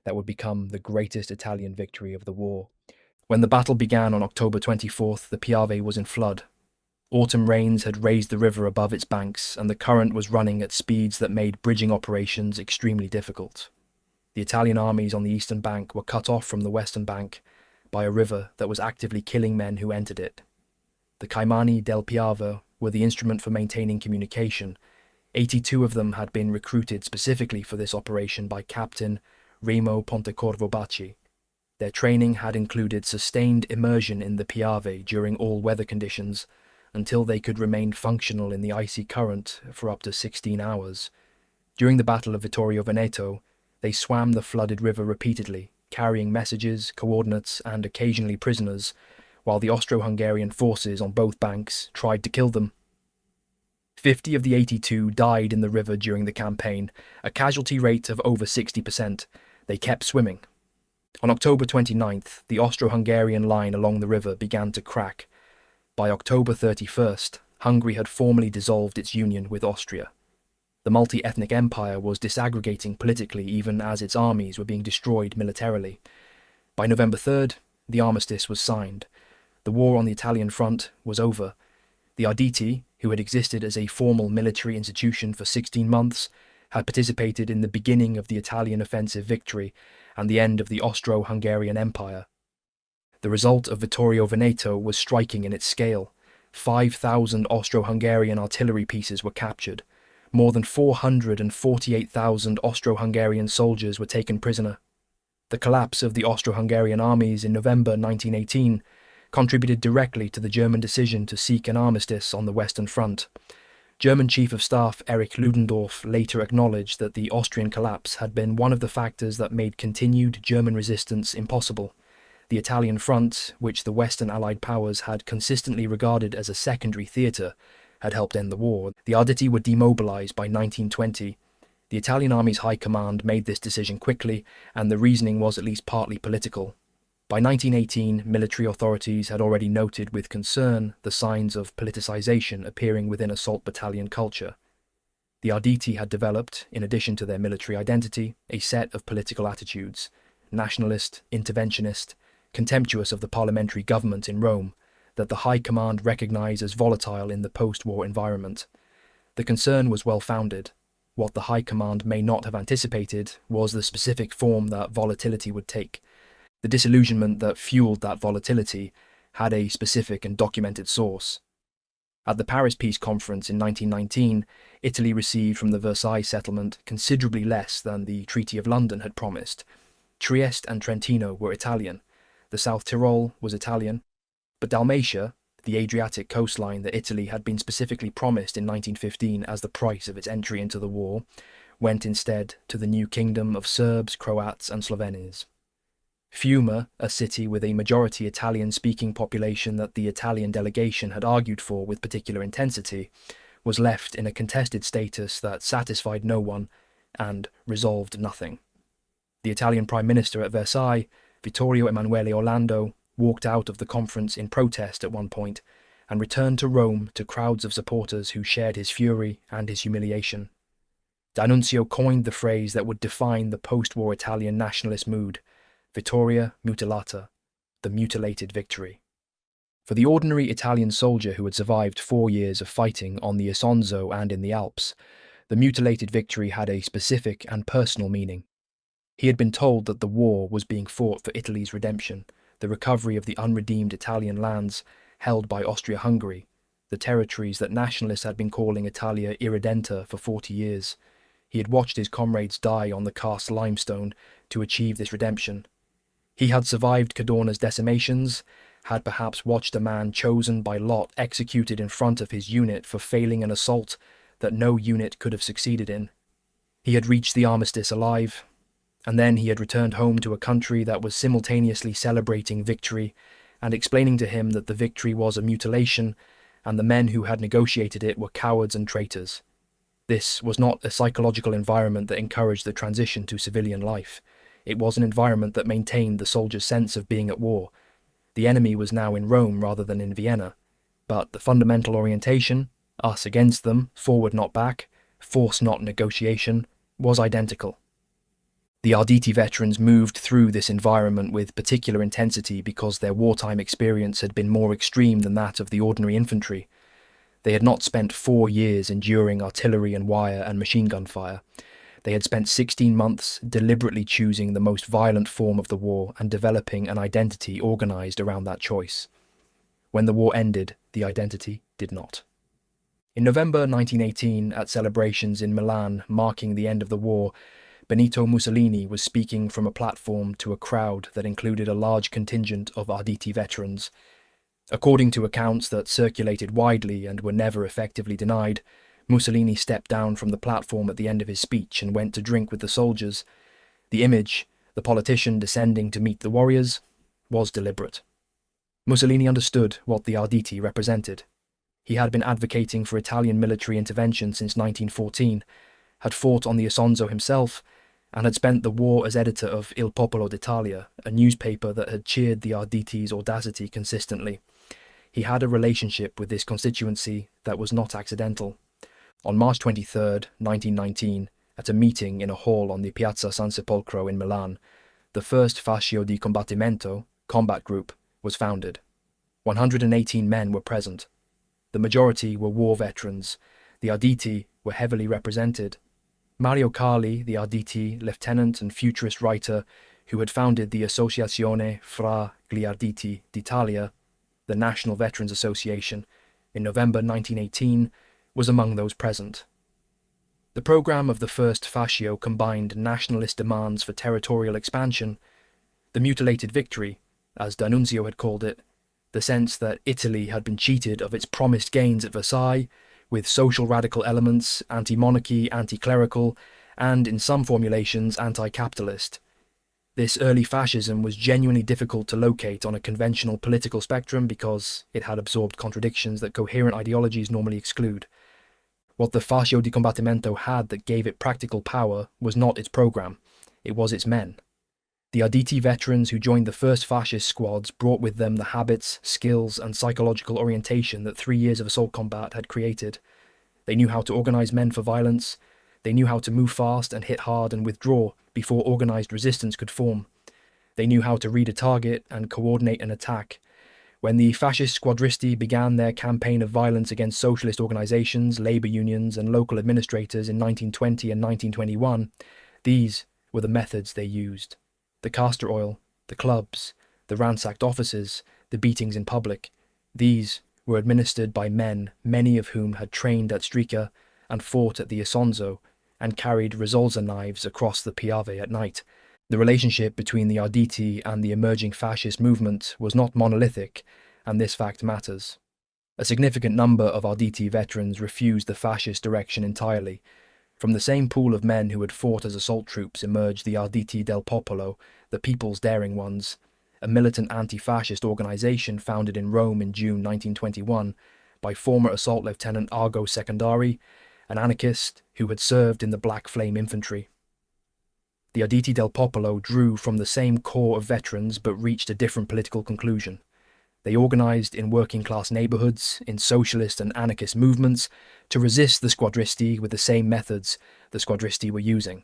that would become the greatest Italian victory of the war. When the battle began on October 24th, the Piave was in flood. Autumn rains had raised the river above its banks, and the current was running at speeds that made bridging operations extremely difficult. The Italian armies on the eastern bank were cut off from the western bank by a river that was actively killing men who entered it. The Caimani del Piave were the instrument for maintaining communication. 82 of them had been recruited specifically for this operation by Captain Remo Pontecorvo Bacci. Their training had included sustained immersion in the Piave during all weather conditions, until they could remain functional in the icy current for up to 16 hours. During the Battle of Vittorio Veneto, they swam the flooded river repeatedly, carrying messages, coordinates, and occasionally prisoners, while the Austro-Hungarian forces on both banks tried to kill them. 50 of the 82 died in the river during the campaign, a casualty rate of over 60%. They kept swimming. On October 29th, the Austro-Hungarian line along the river began to crack. By October 31st, Hungary had formally dissolved its union with Austria. The multi-ethnic empire was disaggregating politically even as its armies were being destroyed militarily. By November 3rd, the armistice was signed. The war on the Italian front was over. The Arditi, who had existed as a formal military institution for 16 months, had participated in the beginning of the Italian offensive victory and the end of the Austro-Hungarian Empire. The result of Vittorio Veneto was striking in its scale. 5,000 Austro-Hungarian artillery pieces were captured. More than 448,000 Austro-Hungarian soldiers were taken prisoner. The collapse of the Austro-Hungarian armies in November 1918 contributed directly to the German decision to seek an armistice on the Western Front. German Chief of Staff Erich Ludendorff later acknowledged that the Austrian collapse had been one of the factors that made continued German resistance impossible. The Italian front, which the Western Allied powers had consistently regarded as a secondary theatre, had helped end the war. The Arditi were demobilized by 1920. The Italian army's high command made this decision quickly, and the reasoning was at least partly political. By 1918, military authorities had already noted with concern the signs of politicization appearing within assault battalion culture. The Arditi had developed, in addition to their military identity, a set of political attitudes: nationalist, interventionist, contemptuous of the parliamentary government in Rome, that the High Command recognized as volatile in the post-war environment. The concern was well-founded. What the High Command may not have anticipated was the specific form that volatility would take. The disillusionment that fueled that volatility had a specific and documented source. At the Paris Peace Conference in 1919, Italy received from the Versailles settlement considerably less than the Treaty of London had promised. Trieste and Trentino were Italian. The South Tyrol was Italian, but Dalmatia, the Adriatic coastline that Italy had been specifically promised in 1915 as the price of its entry into the war, went instead to the new kingdom of Serbs, Croats and Slovenes. Fiume, a city with a majority Italian-speaking population that the Italian delegation had argued for with particular intensity, was left in a contested status that satisfied no one and resolved nothing. The Italian Prime Minister at Versailles, Vittorio Emanuele Orlando, walked out of the conference in protest at one point and returned to Rome to crowds of supporters who shared his fury and his humiliation. D'Annunzio coined the phrase that would define the post-war Italian nationalist mood: Vittoria mutilata, the mutilated victory. For the ordinary Italian soldier who had survived 4 years of fighting on the Isonzo and in the Alps, the mutilated victory had a specific and personal meaning. He had been told that the war was being fought for Italy's redemption, the recovery of the unredeemed Italian lands held by Austria-Hungary, the territories that nationalists had been calling Italia irredenta for 40 years. He had watched his comrades die on the cast limestone to achieve this redemption. He had survived Cadorna's decimations, had perhaps watched a man chosen by lot executed in front of his unit for failing an assault that no unit could have succeeded in. He had reached the armistice alive, and then he had returned home to a country that was simultaneously celebrating victory and explaining to him that the victory was a mutilation and the men who had negotiated it were cowards and traitors. This was not a psychological environment that encouraged the transition to civilian life. It was an environment that maintained the soldier's sense of being at war. The enemy was now in Rome rather than in Vienna, but the fundamental orientation, us against them, forward not back, force not negotiation, was identical. The Arditi veterans moved through this environment with particular intensity because their wartime experience had been more extreme than that of the ordinary infantry. They had not spent 4 years enduring artillery and wire and machine gun fire. They had spent 16 months deliberately choosing the most violent form of the war and developing an identity organised around that choice. When the war ended, the identity did not. In November 1918, at celebrations in Milan marking the end of the war, Benito Mussolini was speaking from a platform to a crowd that included a large contingent of Arditi veterans. According to accounts that circulated widely and were never effectively denied, Mussolini stepped down from the platform at the end of his speech and went to drink with the soldiers. The image, the politician descending to meet the warriors, was deliberate. Mussolini understood what the Arditi represented. He had been advocating for Italian military intervention since 1914, had fought on the Isonzo himself, and had spent the war as editor of Il Popolo d'Italia, a newspaper that had cheered the Arditi's audacity consistently. He had a relationship with this constituency that was not accidental. On March 23, 1919, at a meeting in a hall on the Piazza San Sepolcro in Milan, the first Fascio di Combattimento, combat group, was founded. 118 men were present. The majority were war veterans. The Arditi were heavily represented. Mario Carli, the Arditi lieutenant and futurist writer who had founded the Associazione fra gli Arditi d'Italia, the National Veterans Association, in November 1918, was among those present. The programme of the first fascio combined nationalist demands for territorial expansion, the mutilated victory, as D'Annunzio had called it, the sense that Italy had been cheated of its promised gains at Versailles, with social radical elements, anti-monarchy, anti-clerical, and, in some formulations, anti-capitalist. This early fascism was genuinely difficult to locate on a conventional political spectrum because it had absorbed contradictions that coherent ideologies normally exclude. What the Fascio di Combattimento had that gave it practical power was not its programme, it was its men. The Arditi veterans who joined the first fascist squads brought with them the habits, skills, and psychological orientation that 3 years of assault combat had created. They knew how to organise men for violence. They knew how to move fast and hit hard and withdraw before organised resistance could form. They knew how to read a target and coordinate an attack. When the fascist squadristi began their campaign of violence against socialist organisations, labour unions, and local administrators in 1920 and 1921, these were the methods they used. The castor oil, the clubs, the ransacked offices, the beatings in public. These were administered by men, many of whom had trained at Strica and fought at the Isonzo and carried risolza knives across the Piave at night. The relationship between the Arditi and the emerging fascist movement was not monolithic, and this fact matters. A significant number of Arditi veterans refused the fascist direction entirely. From the same pool of men who had fought as assault troops emerged the Arditi del Popolo, the People's Daring Ones, a militant anti-fascist organisation founded in Rome in June 1921 by former Assault Lieutenant Argo Secondari, an anarchist who had served in the Black Flame Infantry. The Arditi del Popolo drew from the same core of veterans but reached a different political conclusion. They organised in working-class neighbourhoods, in socialist and anarchist movements, to resist the squadristi with the same methods the squadristi were using.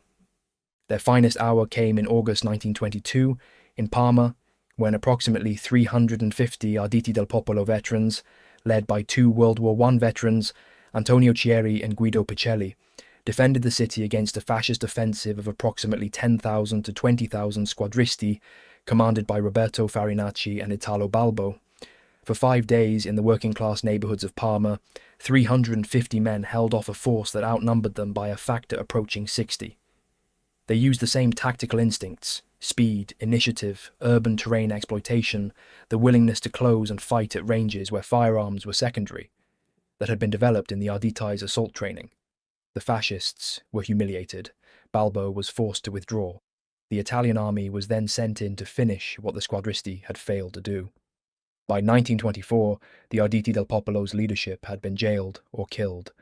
Their finest hour came in August 1922, in Parma, when approximately 350 Arditi del Popolo veterans, led by 2 World War I veterans, Antonio Chieri and Guido Picelli, defended the city against a fascist offensive of approximately 10,000 to 20,000 squadristi, commanded by Roberto Farinacci and Italo Balbo. For 5 days in the working-class neighbourhoods of Parma, 350 men held off a force that outnumbered them by a factor approaching 60. They used the same tactical instincts, speed, initiative, urban terrain exploitation, the willingness to close and fight at ranges where firearms were secondary, that had been developed in the Arditi's assault training. The fascists were humiliated. Balbo was forced to withdraw. The Italian army was then sent in to finish what the squadristi had failed to do. By 1924, the Arditi del Popolo's leadership had been jailed or killed.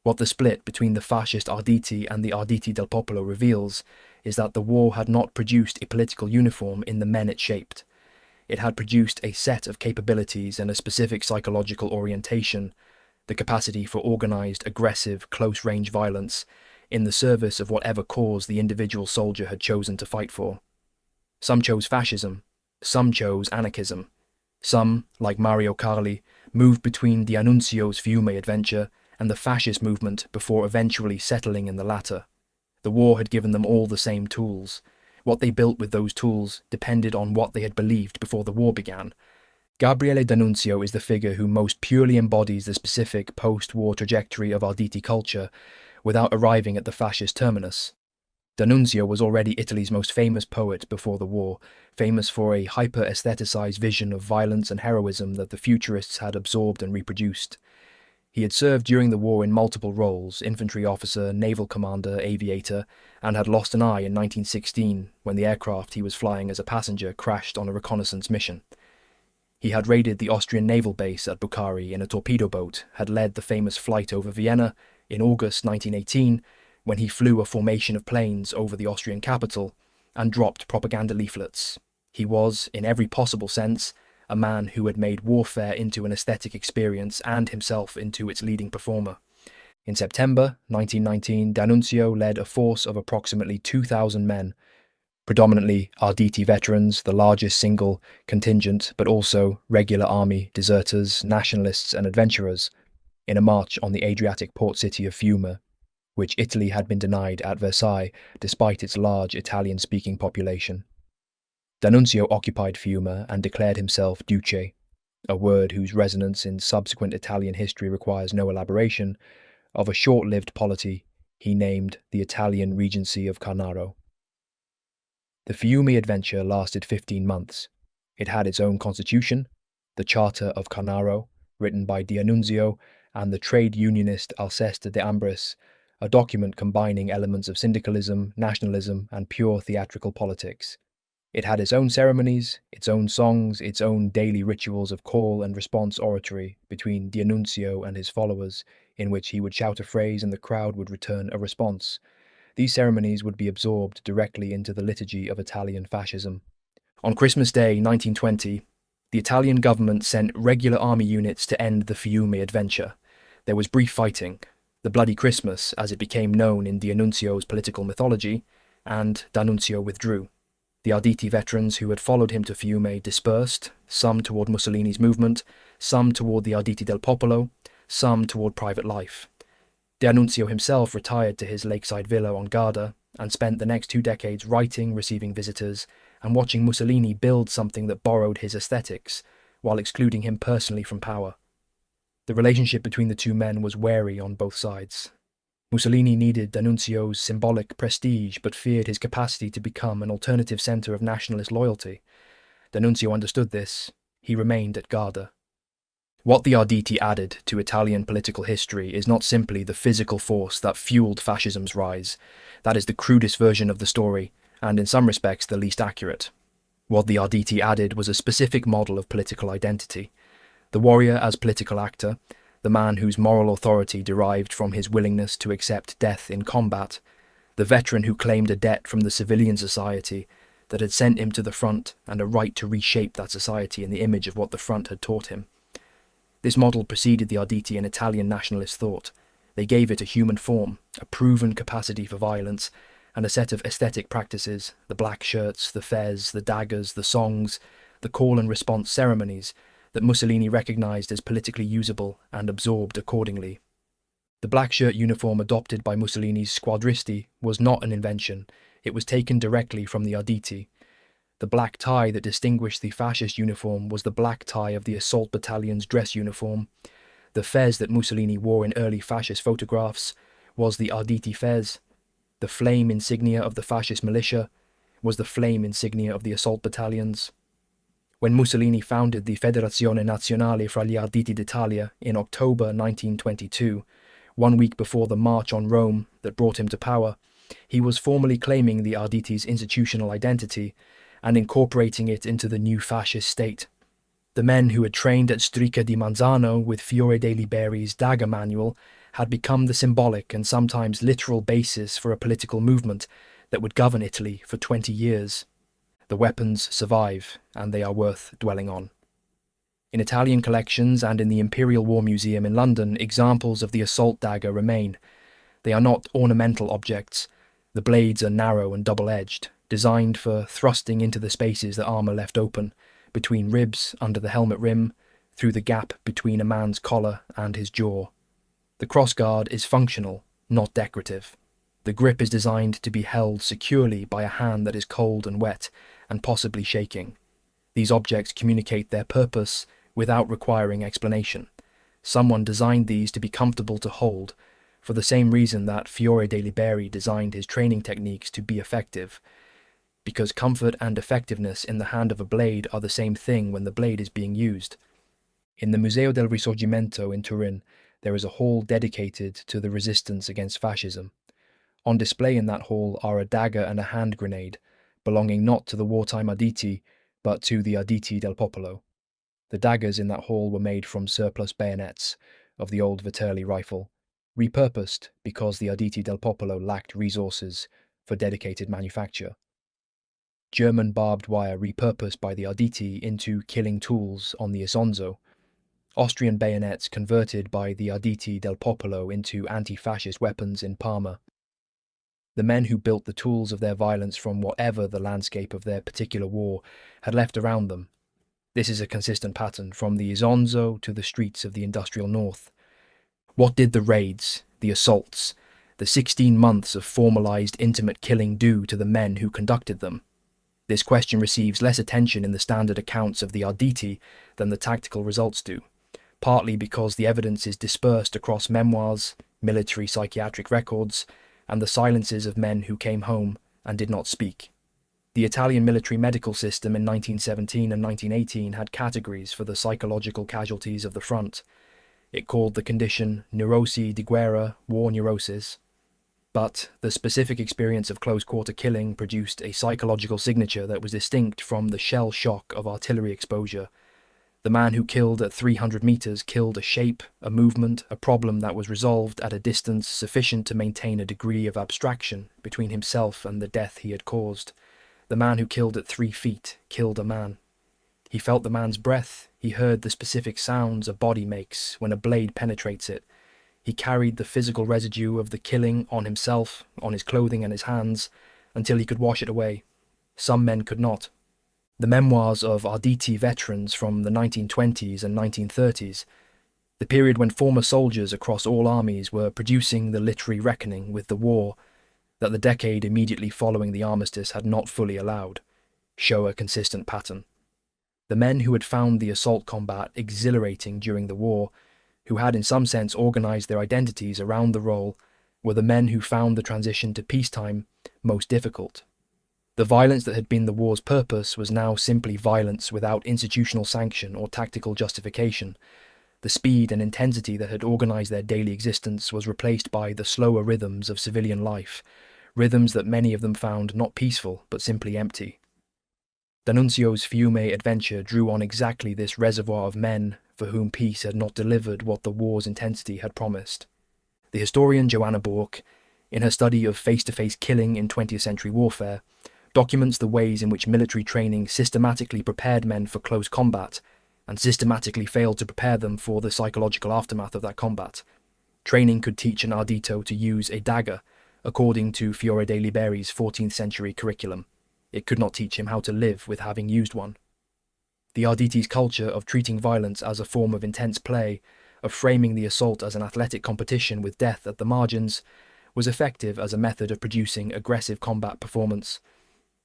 What the split between the fascist Arditi and the Arditi del Popolo reveals is that the war had not produced a political uniform in the men it shaped. It had produced a set of capabilities and a specific psychological orientation, the capacity for organised, aggressive, close-range violence in the service of whatever cause the individual soldier had chosen to fight for. Some chose fascism, some chose anarchism. Some, like Mario Carli, moved between D'Annunzio's Fiume adventure and the fascist movement before eventually settling in the latter. The war had given them all the same tools. What they built with those tools depended on what they had believed before the war began. Gabriele D'Annunzio is the figure who most purely embodies the specific post-war trajectory of Arditi culture without arriving at the fascist terminus. D'Annunzio was already Italy's most famous poet before the war, famous for a hyper-aestheticized vision of violence and heroism that the Futurists had absorbed and reproduced. He had served during the war in multiple roles, infantry officer, naval commander, aviator, and had lost an eye in 1916 when the aircraft he was flying as a passenger crashed on a reconnaissance mission. He had raided the Austrian naval base at Bukhari in a torpedo boat, had led the famous flight over Vienna in August 1918, when he flew a formation of planes over the Austrian capital and dropped propaganda leaflets. He was, in every possible sense, a man who had made warfare into an aesthetic experience and himself into its leading performer. In September 1919, D'Annunzio led a force of approximately 2,000 men, predominantly Arditi veterans, the largest single contingent, but also regular army, deserters, nationalists and adventurers, in a march on the Adriatic port city of Fiume, which Italy had been denied at Versailles despite its large Italian-speaking population. D'Annunzio occupied Fiume and declared himself Duce, a word whose resonance in subsequent Italian history requires no elaboration, of a short-lived polity he named the Italian Regency of Carnaro. The Fiume adventure lasted 15 months. It had its own constitution, the Charter of Carnaro, written by D'Annunzio, and the trade unionist Alceste de Ambris, a document combining elements of syndicalism, nationalism, and pure theatrical politics. It had its own ceremonies, its own songs, its own daily rituals of call and response oratory between D'Annunzio and his followers, in which he would shout a phrase and the crowd would return a response. These ceremonies would be absorbed directly into the liturgy of Italian fascism. On Christmas Day 1920, the Italian government sent regular army units to end the Fiume adventure. There was brief fighting, the Bloody Christmas as it became known in D'Annunzio's political mythology, and D'Annunzio withdrew. The Arditi veterans who had followed him to Fiume dispersed, some toward Mussolini's movement, some toward the Arditi del Popolo, some toward private life. D'Annunzio himself retired to his lakeside villa on Garda and spent the next 2 decades writing, receiving visitors, and watching Mussolini build something that borrowed his aesthetics, while excluding him personally from power. The relationship between the two men was wary on both sides. Mussolini needed D'Annunzio's symbolic prestige but feared his capacity to become an alternative centre of nationalist loyalty. D'Annunzio understood this. He remained at Garda. What the Arditi added to Italian political history is not simply the physical force that fueled fascism's rise. That is the crudest version of the story, and in some respects the least accurate. What the Arditi added was a specific model of political identity. The warrior as political actor, the man whose moral authority derived from his willingness to accept death in combat, the veteran who claimed a debt from the civilian society that had sent him to the front and a right to reshape that society in the image of what the front had taught him. This model preceded the Arditi in Italian nationalist thought. They gave it a human form, a proven capacity for violence, and a set of aesthetic practices, the black shirts, the fez, the daggers, the songs, the call and response ceremonies, that Mussolini recognised as politically usable and absorbed accordingly. The black shirt uniform adopted by Mussolini's squadristi was not an invention, it was taken directly from the Arditi. The black tie that distinguished the fascist uniform was the black tie of the assault battalion's dress uniform. The fez that Mussolini wore in early fascist photographs was the Arditi fez. The flame insignia of the fascist militia was the flame insignia of the assault battalions. When Mussolini founded the Federazione Nazionale fra gli Arditi d'Italia in October 1922, 1 week before the march on Rome that brought him to power, he was formally claiming the Arditi's institutional identity and incorporating it into the new fascist state. The men who had trained at Strica di Manzano with Fiore dei Liberi's dagger manual had become the symbolic and sometimes literal basis for a political movement that would govern Italy for 20 years. The weapons survive, and they are worth dwelling on. In Italian collections and in the Imperial War Museum in London, examples of the assault dagger remain. They are not ornamental objects. The blades are narrow and double-edged, designed for thrusting into the spaces that armour left open, between ribs, under the helmet rim, through the gap between a man's collar and his jaw. The crossguard is functional, not decorative. The grip is designed to be held securely by a hand that is cold and wet, and possibly shaking. These objects communicate their purpose without requiring explanation. Someone designed these to be comfortable to hold, for the same reason that Fiore dei Liberi designed his training techniques to be effective, because comfort and effectiveness in the hand of a blade are the same thing when the blade is being used. In the Museo del Risorgimento in Turin, there is a hall dedicated to the resistance against fascism. On display in that hall are a dagger and a hand grenade, belonging not to the wartime Arditi, but to the Arditi del Popolo. The daggers in that hall were made from surplus bayonets of the old Viterli rifle, repurposed because the Arditi del Popolo lacked resources for dedicated manufacture. German barbed wire repurposed by the Arditi into killing tools on the Isonzo. Austrian bayonets converted by the Arditi del Popolo into anti-fascist weapons in Parma. The men who built the tools of their violence from whatever the landscape of their particular war had left around them. This is a consistent pattern from the Isonzo to the streets of the industrial north. What did the raids, the assaults, the 16 months of formalized intimate killing do to the men who conducted them? This question receives less attention in the standard accounts of the Arditi than the tactical results do, partly because the evidence is dispersed across memoirs, military psychiatric records, and the silences of men who came home and did not speak. The Italian military medical system in 1917 and 1918 had categories for the psychological casualties of the front. It called the condition neurosi di guerra, war neurosis. But the specific experience of close-quarter killing produced a psychological signature that was distinct from the shell shock of artillery exposure. The man who killed at 300 meters killed a shape, a movement, a problem that was resolved at a distance sufficient to maintain a degree of abstraction between himself and the death he had caused. The man who killed at 3 feet killed a man. He felt the man's breath. He heard the specific sounds a body makes when a blade penetrates it. He carried the physical residue of the killing on himself, on his clothing and his hands, until he could wash it away. Some men could not. The memoirs of Arditi veterans from the 1920s and 1930s, the period when former soldiers across all armies were producing the literary reckoning with the war that the decade immediately following the armistice had not fully allowed, show a consistent pattern. The men who had found the assault combat exhilarating during the war, who had in some sense organized their identities around the role, were the men who found the transition to peacetime most difficult. The violence that had been the war's purpose was now simply violence without institutional sanction or tactical justification. The speed and intensity that had organized their daily existence was replaced by the slower rhythms of civilian life, rhythms that many of them found not peaceful but simply empty. D'Annunzio's Fiume adventure drew on exactly this reservoir of men for whom peace had not delivered what the war's intensity had promised. The historian Joanna Bork, in her study of face-to-face killing in 20th century warfare, documents the ways in which military training systematically prepared men for close combat and systematically failed to prepare them for the psychological aftermath of that combat. Training could teach an Ardito to use a dagger, according to Fiore dei Liberi's 14th century curriculum. It could not teach him how to live with having used one. The Arditi's culture of treating violence as a form of intense play, of framing the assault as an athletic competition with death at the margins, was effective as a method of producing aggressive combat performance.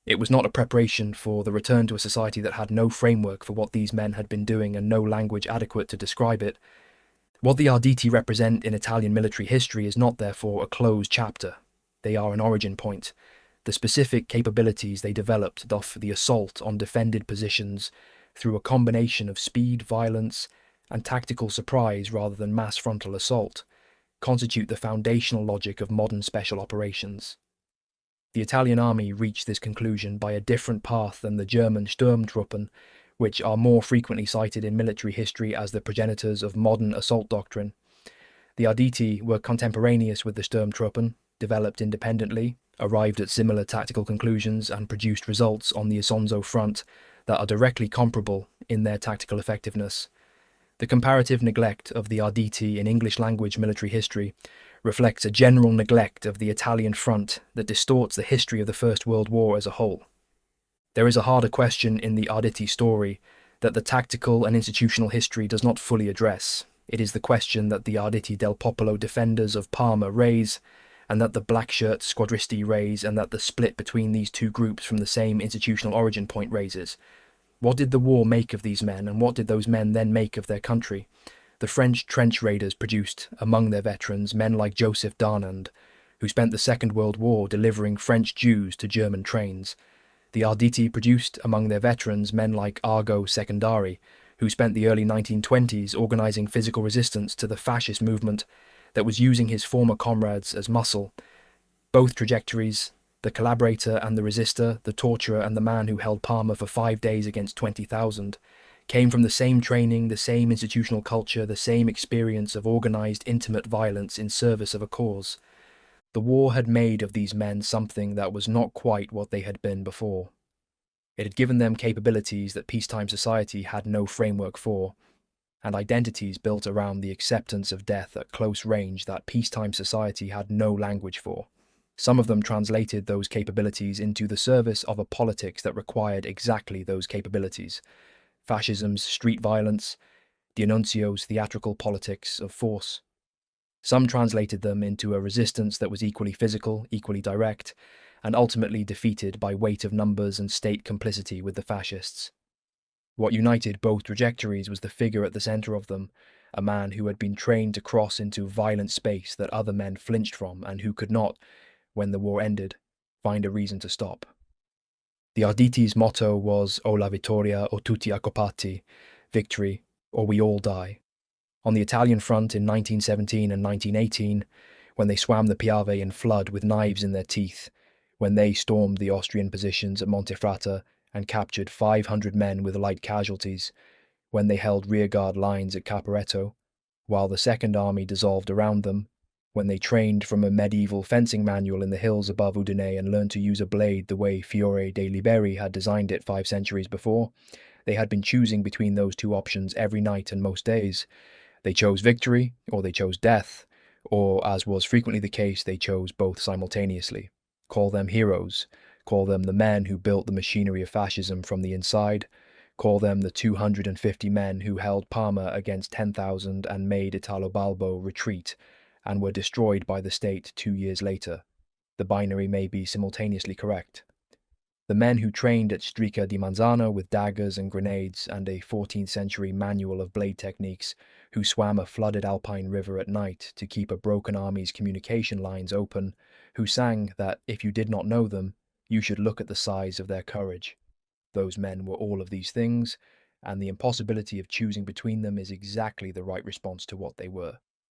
It was not a preparation for the return to a society that had no framework for what these men had been doing and no language adequate to describe it. What the Arditi represent in Italian military history is not therefore a closed chapter. They are an origin point. The specific capabilities they developed off the assault on defended positions through a combination of speed, violence, and tactical surprise rather than mass frontal assault, constitute the foundational logic of modern special operations. The Italian army reached this conclusion by a different path than the German Sturmtruppen, which are more frequently cited in military history as the progenitors of modern assault doctrine. The Arditi were contemporaneous with the Sturmtruppen, developed independently, arrived at similar tactical conclusions, and produced results on the Isonzo front that are directly comparable in their tactical effectiveness. The comparative neglect of the Arditi in English-language military history reflects a general neglect of the Italian front that distorts the history of the First World War as a whole. There is a harder question in the Arditi story that the tactical and institutional history does not fully address. It is the question that the Arditi del Popolo defenders of Parma raise, and that the black-shirt squadristi raise, and that the split between these two groups from the same institutional origin point raises. What did the war make of these men, and what did those men then make of their country? The French trench raiders produced, among their veterans, men like Joseph Darnand, who spent the Second World War delivering French Jews to German trains. The Arditi produced, among their veterans, men like Argo Secondari, who spent the early 1920s organising physical resistance to the fascist movement that was using his former comrades as muscle. Both trajectories, the collaborator and the resistor, the torturer and the man who held Parma for 5 days against 20,000, came from the same training, the same institutional culture, the same experience of organised, intimate violence in service of a cause. The war had made of these men something that was not quite what they had been before. It had given them capabilities that peacetime society had no framework for, and identities built around the acceptance of death at close range that peacetime society had no language for. Some of them translated those capabilities into the service of a politics that required exactly those capabilities. Fascism's street violence, D'Annunzio's theatrical politics of force. Some translated them into a resistance that was equally physical, equally direct, and ultimately defeated by weight of numbers and state complicity with the fascists. What united both trajectories was the figure at the centre of them, a man who had been trained to cross into violent space that other men flinched from and who could not, when the war ended, find a reason to stop. The Arditi's motto was "O la vittoria o tutti accopati," victory, or we all die. On the Italian front in 1917 and 1918, when they swam the Piave in flood with knives in their teeth, when they stormed the Austrian positions at Montefrata and captured 500 men with light casualties, when they held rearguard lines at Caporetto, while the Second Army dissolved around them, when they trained from a medieval fencing manual in the hills above Udine and learned to use a blade the way Fiore dei Liberi had designed it 5 centuries before, they had been choosing between those two options every night and most days. They chose victory, or they chose death, or, as was frequently the case, they chose both simultaneously. Call them heroes, call them the men who built the machinery of fascism from the inside, call them the 250 men who held Parma against 10,000 and made Italo Balbo retreat, and were destroyed by the state 2 years later. The binary may be simultaneously correct. The men who trained at Strica di Manzano with daggers and grenades and a 14th century manual of blade techniques, who swam a flooded alpine river at night to keep a broken army's communication lines open, who sang that if you did not know them, you should look at the size of their courage. Those men were all of these things, and the impossibility of choosing between them is exactly the right response to what they were.